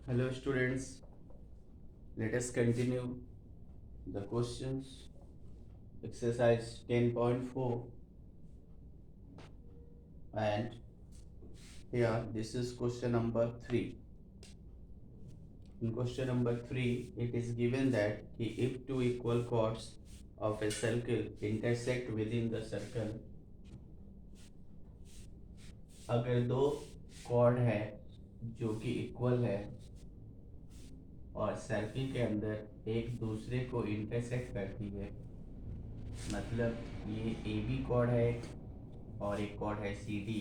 Hello students, let us continue the questions. Exercise 10.4, and here this is question number 3. In question number 3 it is given that if two equal chords of a circle intersect within the circle, अगर दो chord है जो कि equal है और circle के अंदर एक दूसरे को इंटरसेक्ट करती है, मतलब ये ए बी कॉर्ड है और एक कॉर्ड है सी डी,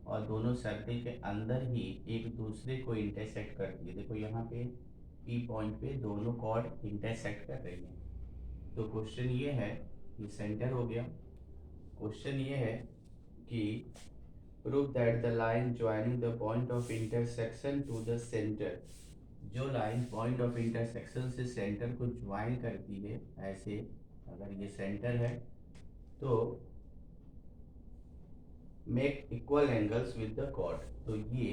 और दोनों सर्किल के अंदर ही एक दूसरे को इंटरसेक्ट करती है। देखो यहाँ पे पी पॉइंट पे दोनों कॉर्ड इंटरसेक्ट कर रही हैं। तो क्वेश्चन ये है, ये सेंटर हो गया। क्वेश्चन ये है कि prove that the line joining the point of intersection to the centre, जो लाइन पॉइंट ऑफ इंटरसेक्शन से सेंटर को ज्वाइन करती है, ऐसे अगर ये सेंटर है तो make equal angles with the chord, तो ये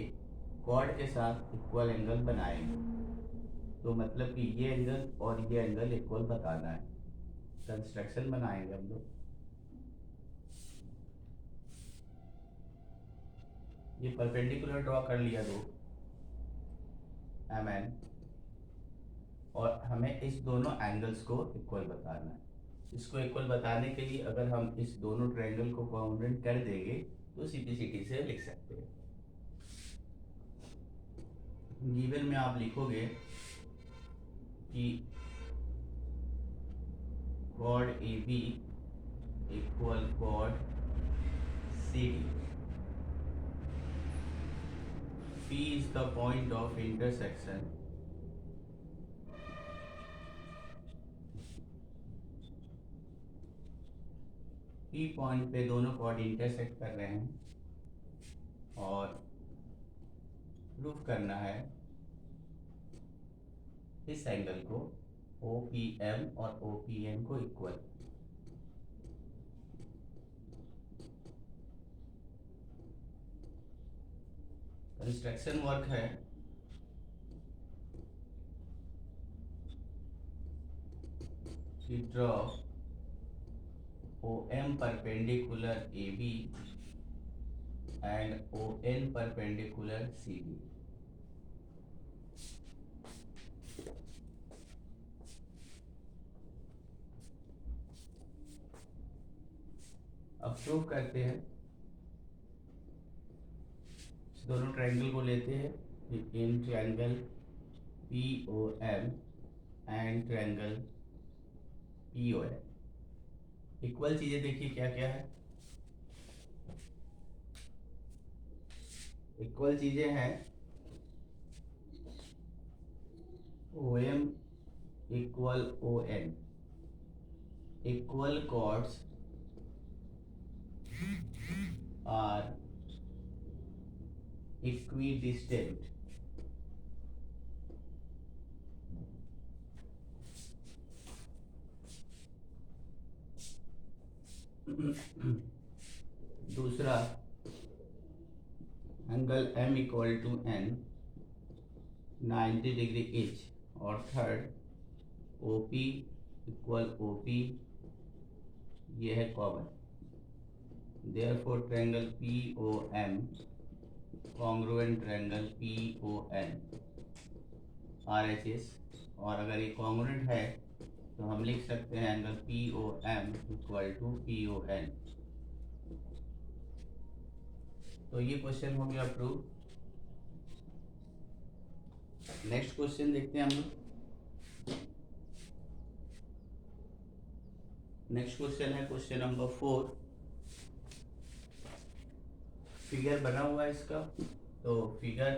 कॉर्ड के साथ इक्वल एंगल बनाएंगे। तो मतलब कि ये एंगल और ये एंगल इक्वल बताना है। कंस्ट्रक्शन बनाएंगे हम लोग। ये परपेंडिकुलर ड्रॉ कर लिया दो एम एन, और हमें इस दोनों एंगल्स को इक्वल बताना है। इसको इक्वल बताने के लिए अगर हम इस दोनों ट्रायंगल को कॉन्ग्रुएंट कर देंगे तो सिंपलिसिटी से लिख सकते हैं। गिवन में आप लिखोगे कि chord A B equal chord C D, P is the point of intersection P point पे दोनों कॉर्ड इंटरसेक्ट कर रहे हैं और प्रूफ करना है इस एंगल को OPM और OPN को इक्वल। कंस्ट्रक्शन वर्क है कि draw OM perpendicular AB and ON perpendicular CD। अब प्रूफ करते हैं। दोनों ट्रायंगल को लेते हैं, इन triangle POM and triangle PON। Equal चीजें देखिए क्या क्या है। इक्वल चीजें हैं OM equal ON, equal chords are equidistant। दूसरा angle M equal to N 90 degree each, और थर्ड OP इक्वल OP, ये है common. Therefore triangle POM congruent triangle PON RHS, और अगर ये कॉन्ग्रुएंट है तो हम लिख सकते हैं angle POM equal to PON। तो ये क्वेश्चन हो गया प्रूव। नेक्स्ट क्वेश्चन देखते हैं हम लोग। नेक्स्ट क्वेश्चन है क्वेश्चन नंबर 4। फिगर बना हुआ है इसका, तो फिगर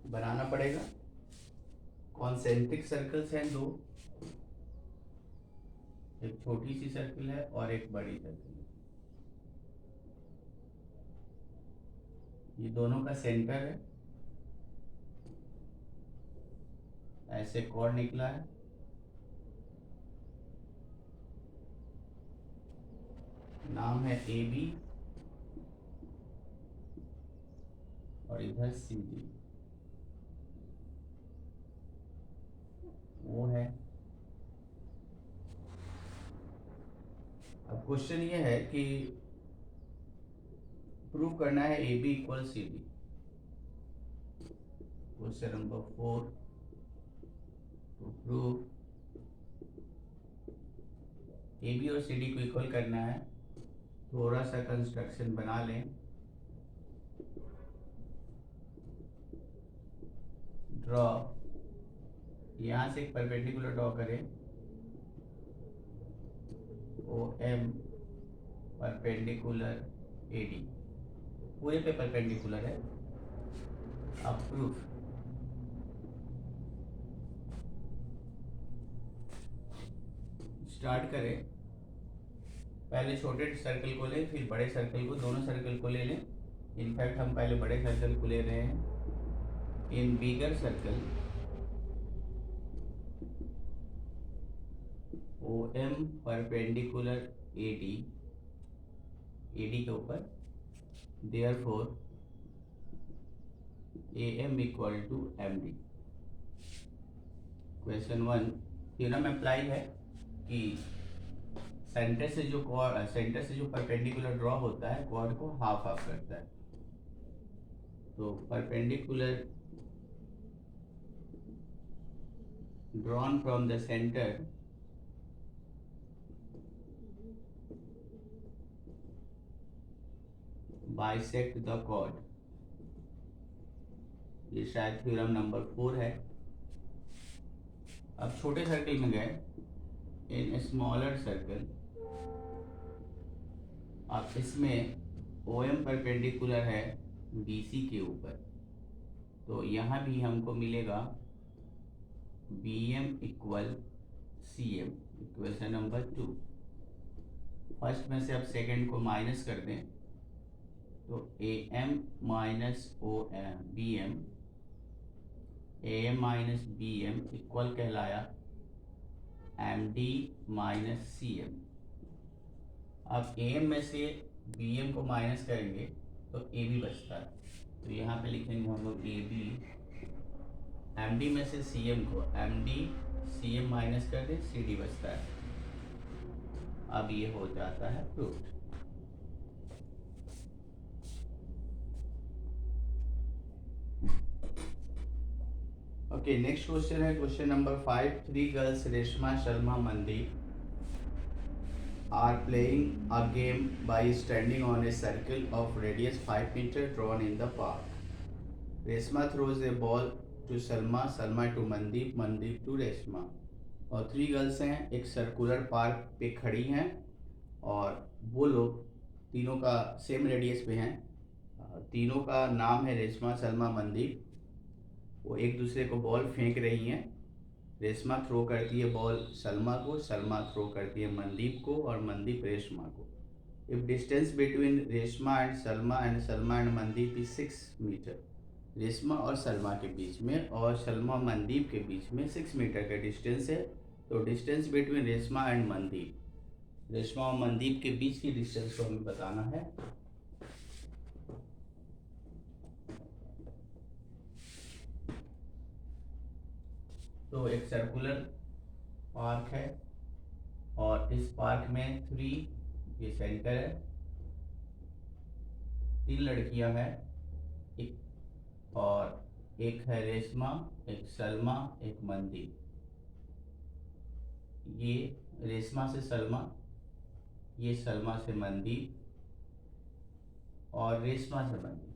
बनाना पड़ेगा। कॉन्सेंट्रिक सर्कल्स हैं दो, एक छोटी सी सर्किल है और एक बड़ी सर्किल है। ये दोनों का सेंटर है, ऐसे कॉर्ड निकला है। नाम है ए बी और इधर सी डी, वो है। अब क्वेश्चन ये है कि प्रूव करना है A B equal C D. Question number 4, to prove A B और सी डी को इक्वल करना है। थोड़ा सा कंस्ट्रक्शन बना लें। ड्रॉ, यहाँ से एक परपेंडिकुलर ड्रॉ करें, O M perpendicular A D, पूरे पे परपेंडिकुलर है। अब प्रूफ, स्टार्ट करें। पहले छोटे सर्कल को लें, फिर बड़े सर्कल को, दोनों सर्कल को ले लें। इनफैक्ट हम पहले बड़े सर्कल को ले रहे हैं। In bigger circle O M perpendicular A D के ऊपर, therefore A M equal to M D. Question 1, theorem apply है कि सेंटर से जो परपेंडिकुलर ड्रॉ होता है, क्वाड को हाफ हाफ करता है। तो perpendicular drawn from the centre bisect the chord, ये शायद थ्योरम नंबर 4 है। अब छोटे सर्कल में गए, इन स्मॉलर सर्कल, अब इसमें ओ एम परपेंडिकुलर है बी सी के ऊपर, तो यहाँ भी हमको मिलेगा B M equal C M. Equation number 2, first में से अब सेकंड को माइनस कर दें, तो A M minus O M B M, A M minus B M equal कहलाया M D minus C M. अब ए एम में से बी एम को माइनस करेंगे तो ए बी बचता है, तो यहाँ पे लिखेंगे हम लोग ए बी, एम डी में से सी एम को M D C M minus कर दें, सी डी बचता है। अब ये हो जाता है प्रूफ। ओके, नेक्स्ट क्वेश्चन है question number 5। 3 girls Reshma, Sharma, Mandeep are playing a game by standing on a circle of radius 5 meter drawn in the park. Reshma throws a ball to Salma, Salma to Mandeep, Mandeep to Reshma. और 3 girls हैं, एक circular park पे खड़ी हैं और वो लोग तीनों का सेम रेडियस पे हैं। तीनों का नाम है रेशमा, सलमा, मनदीप। वो एक दूसरे को बॉल फेंक रही हैं। रेशमा थ्रो करती है बॉल सलमा को, सलमा थ्रो करती है मनदीप को और मनदीप रेशमा को। If distance between Reshma and Salma and Mandeep is 6 metre, Reshma और सलमा के बीच में और सलमा मनदीप के बीच में 6 मीटर का डिस्टेंस है। तो distance between Reshma and Mandeep, Reshma और मनदीप के बीच की डिस्टेंस को हमें बताना है। तो एक सर्कुलर पार्क है और इस पार्क में 3 ये सेंटर है, 3 लड़कियां हैं, एक और एक है रेशमा, एक सलमा, एक मनदीप। ये रेशमा से सलमा, ये सलमा से मनदीप और रेशमा से मनदीप।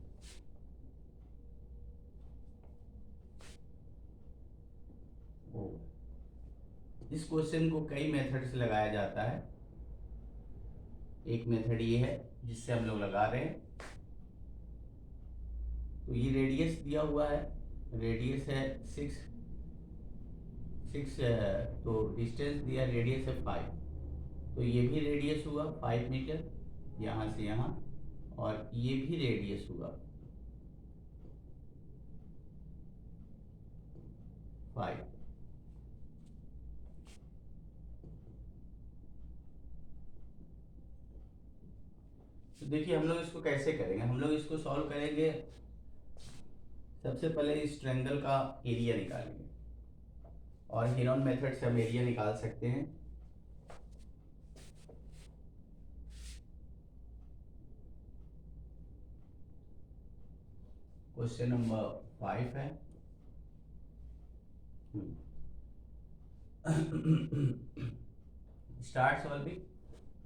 इस क्वेश्चन को कई मेथड से लगाया जाता है। एक मेथड ये है जिससे हम लोग लगा रहे हैं। तो ये रेडियस दिया हुआ है, रेडियस है 6, तो डिस्टेंस दिया, रेडियस है 5, तो ये भी रेडियस हुआ 5 मीटर यहाँ से यहाँ, और ये भी रेडियस हुआ 5। तो देखिए हम लोग इसको कैसे करेंगे, हम लोग इसको सॉल्व करेंगे। सबसे पहले इस ट्रायंगल का एरिया निकालेंगे और हेरोन मेथड से हम एरिया निकाल सकते हैं। क्वेश्चन नंबर 5 है। Start solving.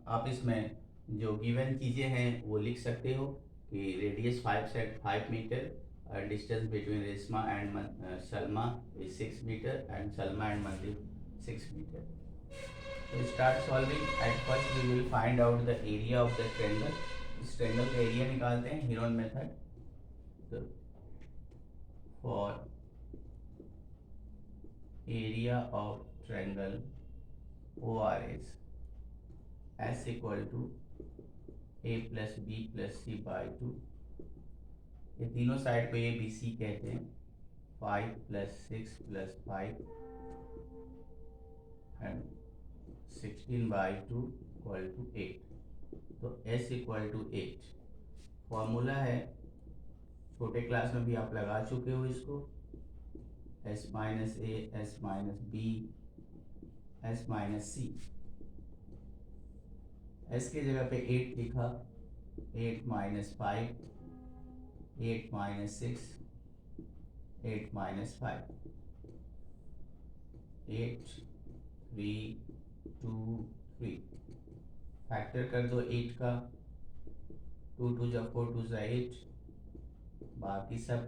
आप इसमें जो गिवन चीज़ें हैं वो लिख सकते हो कि radius 5 metre, distance between Reshma and Salma is 6 metre and Salma and Mandeep 6 metre. तो start solving. At first we will find out the area of the triangle. इस ट्रायंगल का एरिया निकालते हैं हेरोन मेथड। तो for area of triangle ORS S equal to A plus B plus C by 2। ये तीनों side को A B C कहते हैं। 5 plus 6 plus 5 and 16 by 2 equal to 8। तो S इक्वल टू 8 फॉर्मूला है, छोटे क्लास में भी आप लगा चुके हो इसको। S minus A, S minus B, S minus C. S की जगह पे 8 लिखा, 8 माइनस 5, 8 माइनस 6, 8 माइनस 5, 8 3 2 3। फैक्टर कर दो 8 का, 2 2 जा 4 2 जा 8। बाकी सब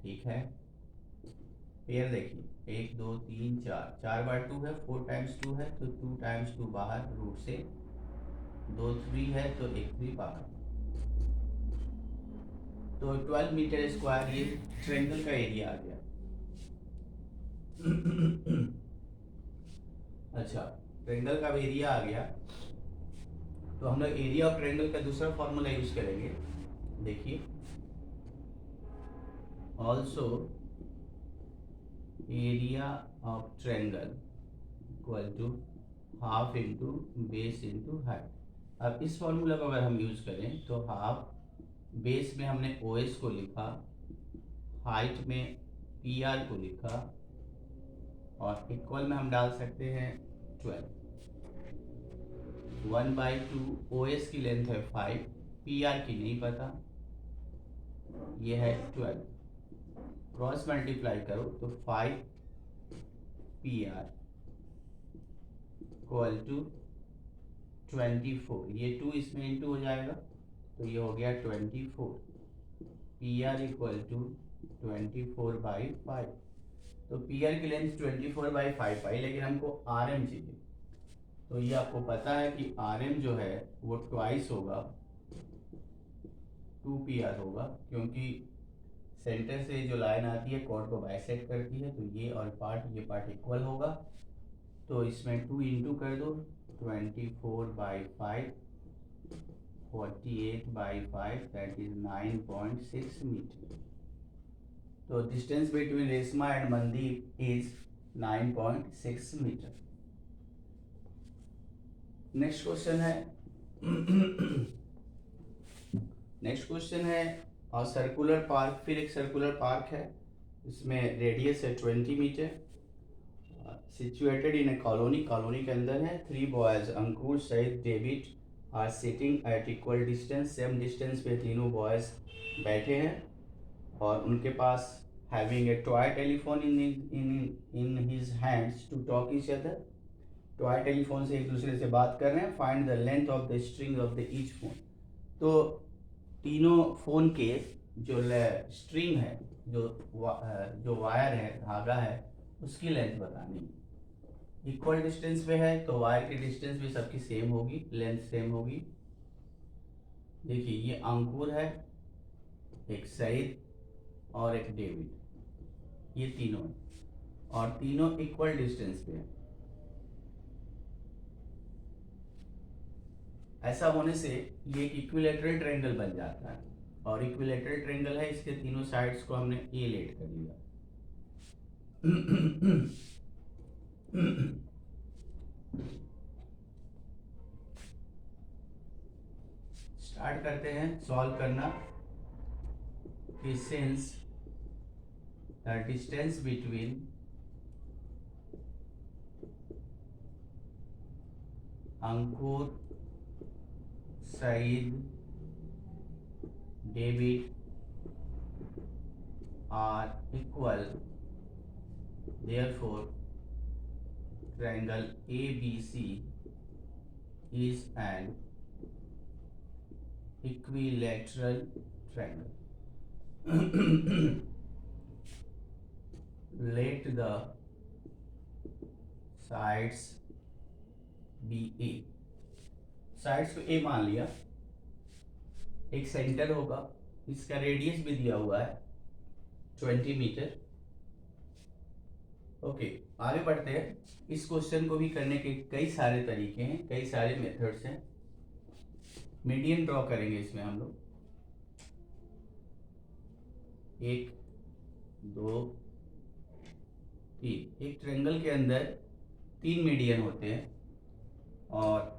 ठीक है। पेयर देखिए 1 2 3 4, 4 बार 2 है, 4 टाइम्स 2 है तो 2 टाइम्स 2 बाहर रूट से, 2 3 है तो 1 3 बाहर। तो 12 मीटर स्क्वायर ये ट्रायंगल का एरिया आ गया। अच्छा, ट्रायंगल का एरिया आ गया तो हम लोग एरिया ऑफ ट्रायंगल का दूसरा फॉर्मूला यूज करेंगे। देखिए also area of triangle equal to half into base into height. अब इस फॉर्मूला को अगर हम यूज करें तो हाफ, बेस में हमने OS को लिखा, हाइट में PR को लिखा और इक्वल में हम डाल सकते हैं 12। 1/2 OS की लेंथ है 5, PR की नहीं पता, ये है 12। क्रॉस मल्टीप्लाई करो तो 5 PR इक्वल टू 24। ये 2 इसमें इंटू हो जाएगा तो ये हो गया 24। PR equal to 24/5। तो PR की लेंथ 24/5 आई, लेकिन हमको RM चाहिए। तो ये आपको पता है कि RM जो है वो ट्वाइस होगा, 2PR होगा, क्योंकि सेंटर से जो लाइन आती है कॉर्ड को बाइसेक्ट करती है। तो ये पार्ट इक्वल होगा। तो इसमें 2 इंटू कर दो, 24/5, 48/5 दैट इज 9.6 मीटर। तो distance between Reshma and Mandeep is 9.6 metre. Next question है नेक्स्ट क्वेश्चन है और सर्कुलर पार्क। फिर एक सर्कुलर पार्क है, इसमें रेडियस है 20 metre, situated in a colony. Colony के अंदर है। 3 बॉयज अंकुर सहित David are sitting at equal distance. Same distance पे तीनों बॉयज बैठे हैं और उनके पास having a toy telephone in his hands to talk each other. Toy telephone से एक दूसरे से बात कर रहे हैं। Find the length of the string of the each phone. तो तीनों फोन के जो स्ट्रिंग है, जो वायर है, धागा है, उसकी लेंथ बतानी। इक्वल डिस्टेंस पे है तो वायर की डिस्टेंस भी सबकी सेम होगी, लेंथ सेम होगी। देखिए ये अंकुर है, एक सईद और एक डेविड, ये तीनों है और तीनों इक्वल डिस्टेंस पे है। ऐसा होने से ये एक इक्विलेटरल ट्रायंगल बन जाता है और इक्विलेटरल ट्रायंगल है, इसके तीनों साइड्स को हमने ए लेट कर लिया। स्टार्ट स्टार्ट करते हैं सॉल्व करना कि since the distance between Ankur, Saeed, David are equal, therefore triangle ABC is an equilateral triangle. Let the sides be A. Sides को A मान लिया, एक सेंटर होगा, इसका रेडियस भी दिया हुआ है 20 मीटर। ओके, आगे बढ़ते हैं। इस क्वेश्चन को भी करने के कई सारे तरीके हैं, कई सारे मेथड्स हैं। मीडियन ड्रॉ करेंगे इसमें हम लोग, 1 2 3। एक ट्रायंगल के अंदर 3 मीडियन होते हैं और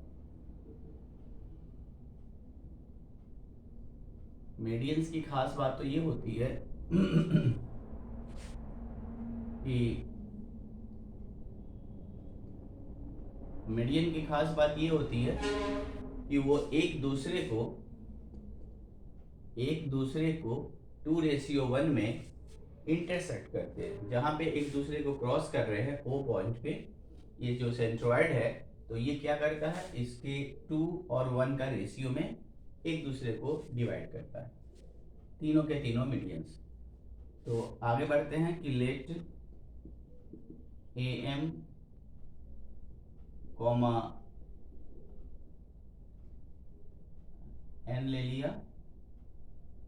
मीडियंस की खास बात तो ये होती है कि मीडियन की खास बात ये होती है कि वो एक दूसरे को 2:1 में इंटरसेक्ट करते हैं। जहां पे एक दूसरे को क्रॉस कर रहे हैं ओ पॉइंट पे, ये जो सेंट्रॉइड है, तो ये क्या करता है, इसके 2 और 1 का रेशियो में एक दूसरे को डिवाइड करता है, तीनों के तीनों मीडियंस। तो आगे बढ़ते हैं कि लेट AM कॉमा N ले लिया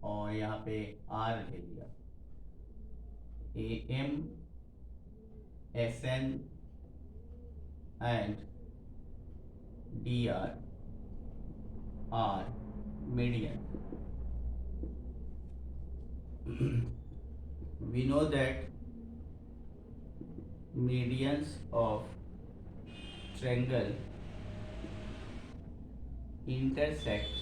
और यहाँ पे R ले लिया। AM SN and DR are median. We know that medians of triangle intersect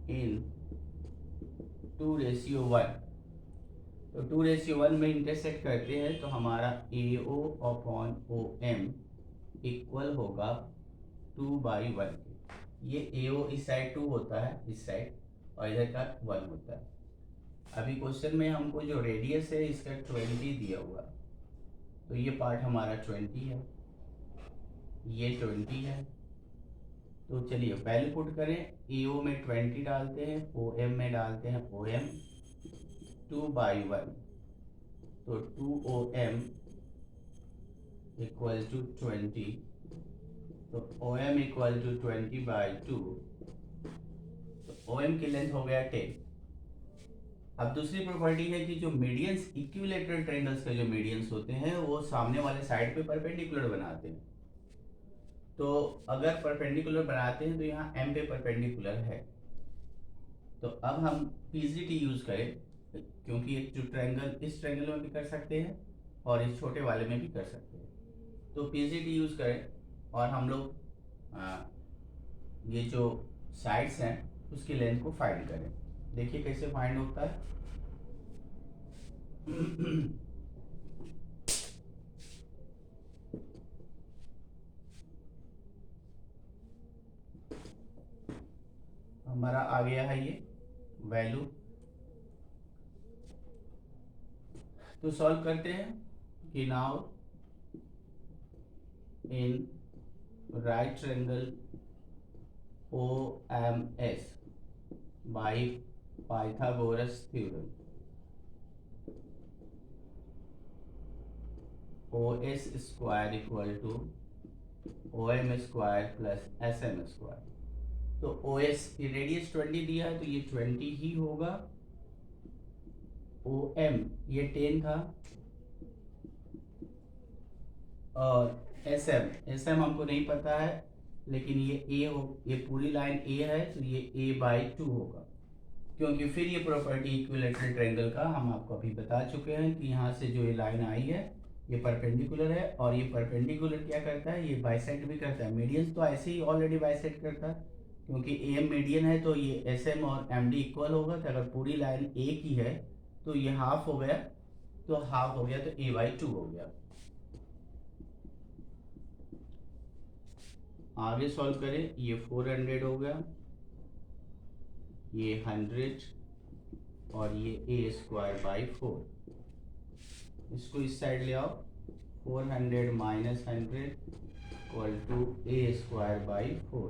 in 2:1। तो 2:1 में इंटरसेक्ट करते हैं तो हमारा AO/OM इक्वल होगा 2/1। ये AO इस साइड 2 होता है, इस साइड, और इधर का 1 होता है। अभी क्वेश्चन में हमको जो रेडियस है इसका 20 दिया हुआ है, तो ये पार्ट हमारा 20 है, ये 20 है। तो चलिए पहले पुट करें, AO में 20 डालते हैं, OM में डालते हैं OM 2/1, तो 2OM इक्वल टू 20, तो OM इक्वल टू 20/2, तो OM की लेंथ हो गया 10। अब दूसरी प्रॉपर्टी है कि जो मीडियंस, इक्विलैटरल ट्रायंगल्स के जो मीडियंस होते हैं वो सामने वाले साइड पे परपेंडिकुलर बनाते हैं। तो अगर परपेंडिकुलर बनाते हैं तो यहाँ M पे परपेंडिकुलर है, तो अब हम PGT यूज करें, क्योंकि एक जो ट्रायंगल इस ट्रायंगल में भी कर सकते हैं और इस छोटे वाले में भी कर सकते हैं। तो PGT यूज करें और हम लोग ये जो साइड्स हैं उसकी लेंथ को फाइंड करें। देखिए कैसे फाइंड होता है। हमारा आ गया है ये वैल्यू, तो सॉल्व करते हैं कि now in right triangle OMS by Pythagoras theorem, OS square equal to OM square plus SM square. तो OS की रेडियस 20 दिया है तो ये 20 ही होगा। OM ये 10 था और SM हमको नहीं पता है, लेकिन ये A हो, ये पूरी लाइन A है तो ये A/2 होगा, क्योंकि फिर ये प्रॉपर्टी इक्विलैटरल ट्रायंगल का हम आपको अभी बता चुके हैं कि यहाँ से जो ये लाइन आई है ये परपेंडिकुलर है और ये परपेंडिकुलर क्या करता है, ये बाइसेक्ट भी करता है। मीडियंस तो ऐसे ही ऑलरेडी बाइसेक्ट करता है, क्योंकि एम मीडियन है तो ये एस एम और एम डी इक्वल होगा। तो अगर पूरी लाइन एक ही है तो ये हाफ हो गया, तो हाफ हो गया तो ए बाई 2 हो गया। आगे सॉल्व करें, ये 400 हो गया, ये 100 और ये ए स्क्वायर बाई 4। इसको इस साइड ले आओ, 400 minus 100 equal to A square by 4।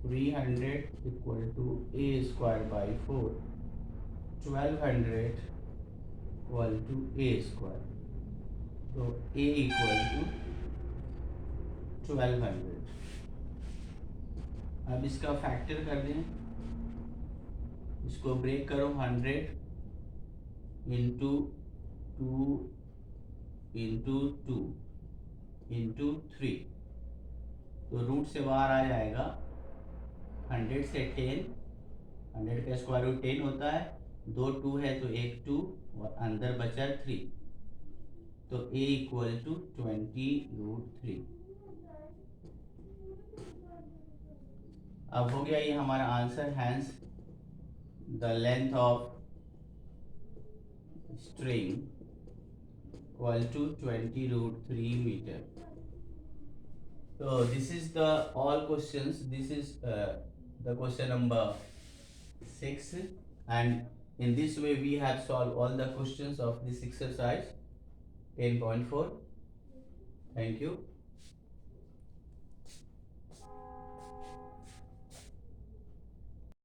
300 equal to A square by 4। 1200 equal to A square, तो ए इक्वल टू 1200। अब इसका फैक्टर कर दें, इसको ब्रेक करो, 100 इंटू 2 इंटू 2 इंटू 3, तो रूट से बाहर आ जाएगा 100 से 10, 100 का स्क्वायर रूट 10 होता है, 2 2 है तो एक 2 और अंदर बचा 3, तो a इक्वल टू 20√3। अब हो गया ये हमारा answer. Hence the length of string equal to 20√3 meter. So this is the all questions. This is the question number 6, and in this way we have solved all the questions of this exercise 10.4. Thank you.